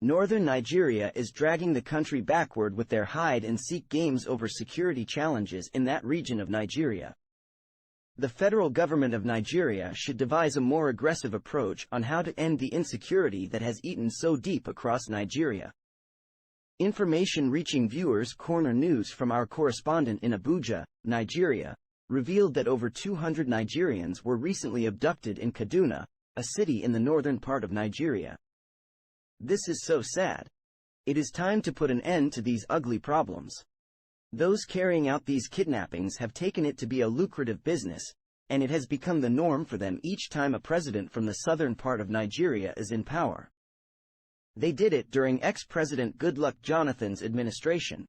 Northern Nigeria is dragging the country backward with their hide-and-seek games over security challenges in that region of Nigeria. The federal government of Nigeria should devise a more aggressive approach on how to end the insecurity that has eaten so deep across Nigeria. Information reaching Viewers Corner News from our correspondent in Abuja, Nigeria, revealed that over 200 Nigerians were recently abducted in Kaduna, a city in the northern part of Nigeria. This is so sad. It is time to put an end to these ugly problems. Those carrying out these kidnappings have taken it to be a lucrative business, and it has become the norm for them each time a president from the southern part of Nigeria is in power. They did it during ex-President Goodluck Jonathan's administration.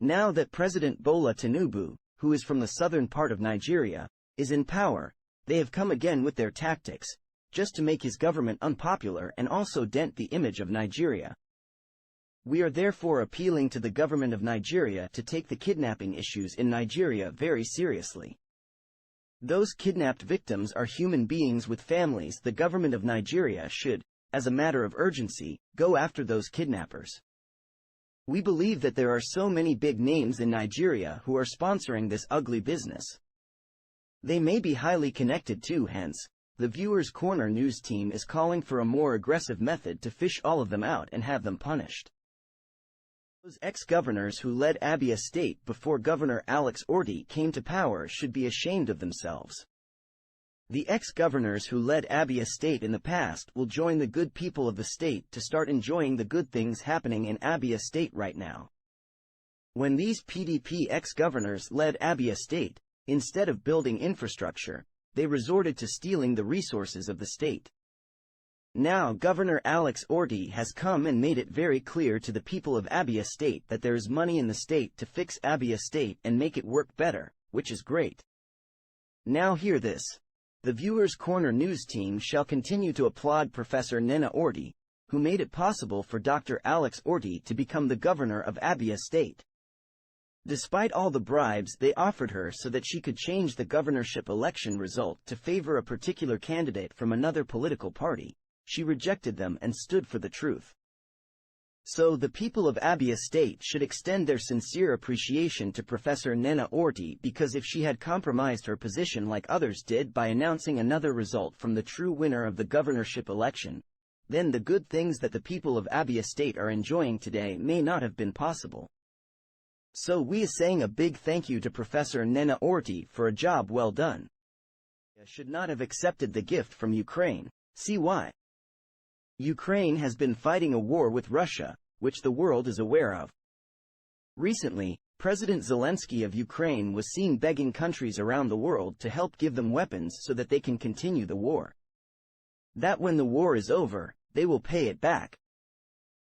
Now that President Bola Tinubu, who is from the southern part of Nigeria, is in power, they have come again with their tactics, just to make his government unpopular and also dent the image of Nigeria. We are therefore appealing to the government of Nigeria to take the kidnapping issues in Nigeria very seriously. Those kidnapped victims are human beings with families. The government of Nigeria should, as a matter of urgency, go after those kidnappers. We believe that there are so many big names in Nigeria who are sponsoring this ugly business. They may be highly connected too, hence, the Viewers Corner news team is calling for a more aggressive method to fish all of them out and have them punished. Those ex-governors who led Abia State before Governor Alex Ordi came to power should be ashamed of themselves. The ex-governors who led Abia State in the past will join the good people of the state to start enjoying the good things happening in Abia State right now. When these PDP ex-governors led Abia State, instead of building infrastructure, they resorted to stealing the resources of the state. Now Governor Alex Ordi has come and made it very clear to the people of Abia State that there is money in the state to fix Abia State and make it work better, which is great. Now hear this. The Viewers Corner news team shall continue to applaud Professor Nena Ordi, who made it possible for Dr. Alex Ordi to become the governor of Abia State. Despite all the bribes they offered her so that she could change the governorship election result to favor a particular candidate from another political party, she rejected them and stood for the truth. So the people of Abia State should extend their sincere appreciation to Professor Nena Ordi, because if she had compromised her position like others did by announcing another result from the true winner of the governorship election, then the good things that the people of Abia State are enjoying today may not have been possible. So we are saying a big thank you to Professor Nena Ordi for a job well done. Should not have accepted the gift from Ukraine. See why? Ukraine has been fighting a war with Russia, which the world is aware of. Recently, President Zelensky of Ukraine was seen begging countries around the world to help give them weapons so that they can continue the war. That when the war is over, they will pay it back.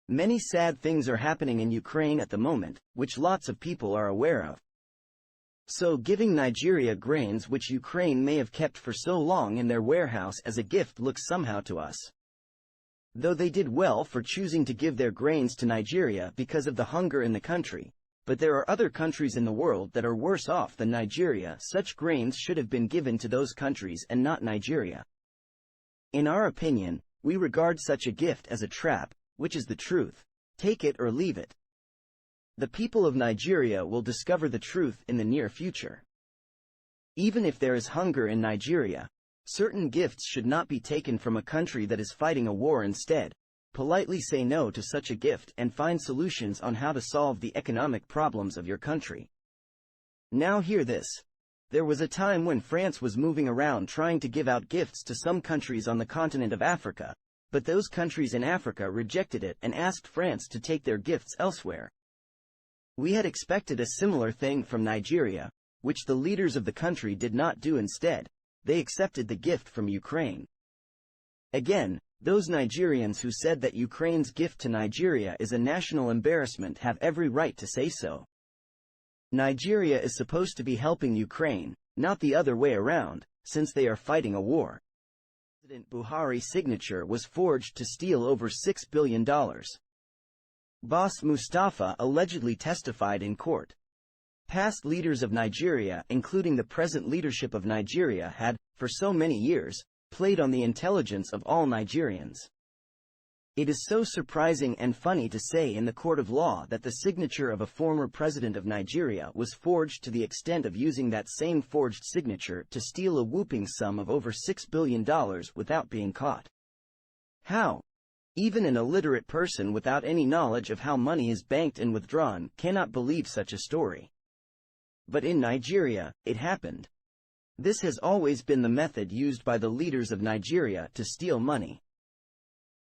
Many sad things are happening in Ukraine at the moment, which lots of people are aware of. So giving Nigeria grains which Ukraine may have kept for so long in their warehouse as a gift looks somehow to us. Though they did well for choosing to give their grains to Nigeria because of the hunger in the country, but there are other countries in the world that are worse off than Nigeria. Such grains should have been given to those countries and not Nigeria. In our opinion, we regard such a gift as a trap, which is the truth. Take it or leave it. The people of Nigeria will discover the truth in the near future. Even if there is hunger in Nigeria, certain gifts should not be taken from a country that is fighting a war. Instead, politely say no to such a gift and find solutions on how to solve the economic problems of your country. Now hear this. There was a time when France was moving around trying to give out gifts to some countries on the continent of Africa, but those countries in Africa rejected it and asked France to take their gifts elsewhere. We had expected a similar thing from Nigeria, which the leaders of the country did not do. Instead, they accepted the gift from Ukraine. Again, those Nigerians who said that Ukraine's gift to Nigeria is a national embarrassment have every right to say so. Nigeria is supposed to be helping Ukraine, not the other way around, since they are fighting a war. President Buhari's signature was forged to steal over $6 billion. Boss Mustafa allegedly testified in court. Past leaders of Nigeria, including the present leadership of Nigeria, had, for so many years, played on the intelligence of all Nigerians. It is so surprising and funny to say in the court of law that the signature of a former president of Nigeria was forged to the extent of using that same forged signature to steal a whooping sum of over $6 billion without being caught. How? Even an illiterate person without any knowledge of how money is banked and withdrawn cannot believe such a story. But in Nigeria, it happened. This has always been the method used by the leaders of Nigeria to steal money.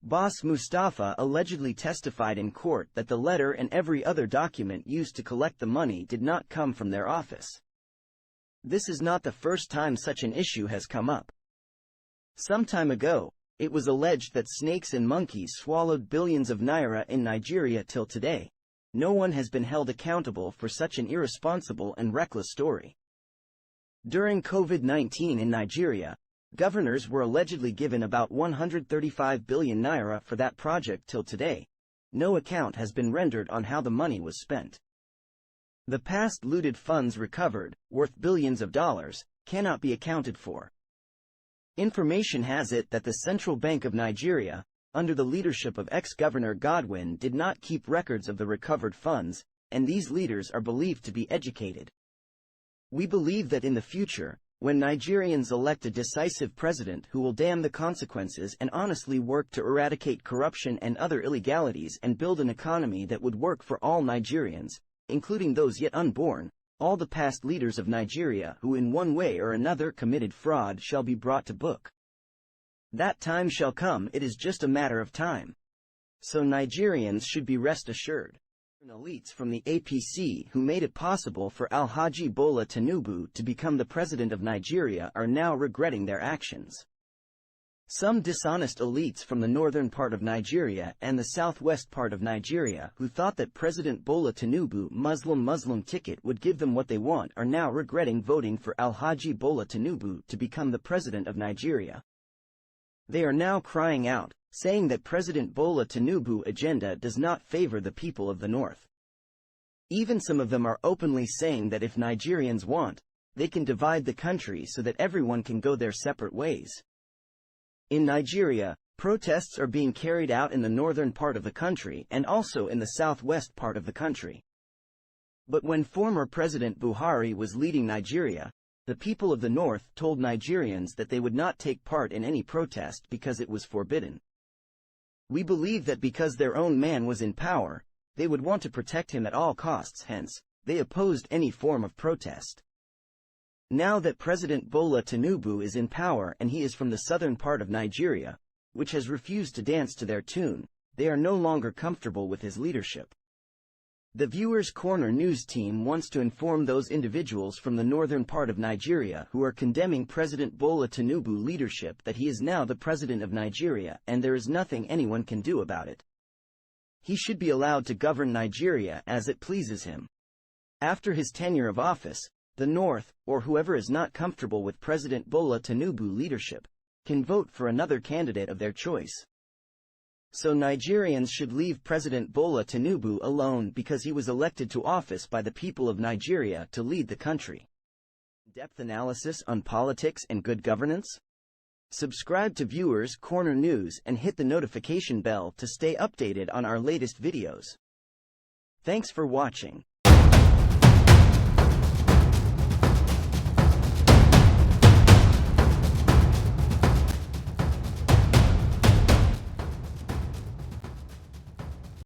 Boss Mustafa allegedly testified in court that the letter and every other document used to collect the money did not come from their office. This is not the first time such an issue has come up. Some time ago, it was alleged that snakes and monkeys swallowed billions of naira in Nigeria till today. No one has been held accountable for such an irresponsible and reckless story. During COVID-19 in Nigeria, governors were allegedly given about 135 billion naira for that project till today. No account has been rendered on how the money was spent. The past looted funds recovered, worth billions of dollars, cannot be accounted for. Information has it that the Central Bank of Nigeria, under the leadership of ex-Governor Godwin, did not keep records of the recovered funds, and these leaders are believed to be educated. We believe that in the future, when Nigerians elect a decisive president who will damn the consequences and honestly work to eradicate corruption and other illegalities and build an economy that would work for all Nigerians, including those yet unborn, all the past leaders of Nigeria who in one way or another committed fraud shall be brought to book. That time shall come, it is just a matter of time. So Nigerians should be rest assured. Elites from the APC who made it possible for Alhaji Bola Tinubu to become the president of Nigeria are now regretting their actions. Some dishonest elites from the northern part of Nigeria and the southwest part of Nigeria who thought that President Bola Tinubu Muslim ticket would give them what they want are now regretting voting for Alhaji Bola Tinubu to become the president of Nigeria. They are now crying out, saying that President Bola Tinubu's agenda does not favor the people of the north. Even some of them are openly saying that if Nigerians want, they can divide the country so that everyone can go their separate ways. In Nigeria, protests are being carried out in the northern part of the country and also in the southwest part of the country. But when former President Buhari was leading Nigeria, the people of the north told Nigerians that they would not take part in any protest because it was forbidden. We believe that because their own man was in power, they would want to protect him at all costs, hence, they opposed any form of protest. Now that President Bola Tinubu is in power and he is from the southern part of Nigeria, which has refused to dance to their tune, they are no longer comfortable with his leadership. The Viewers Corner news team wants to inform those individuals from the northern part of Nigeria who are condemning President Bola Tinubu leadership that he is now the president of Nigeria and there is nothing anyone can do about it. He should be allowed to govern Nigeria as it pleases him. After his tenure of office, the North, or whoever is not comfortable with President Bola Tinubu leadership, can vote for another candidate of their choice. So Nigerians should leave President Bola Tinubu alone because he was elected to office by the people of Nigeria to lead the country. In-depth analysis on politics and good governance? Subscribe to Viewers Corner News and hit the notification bell to stay updated on our latest videos. Thanks for watching.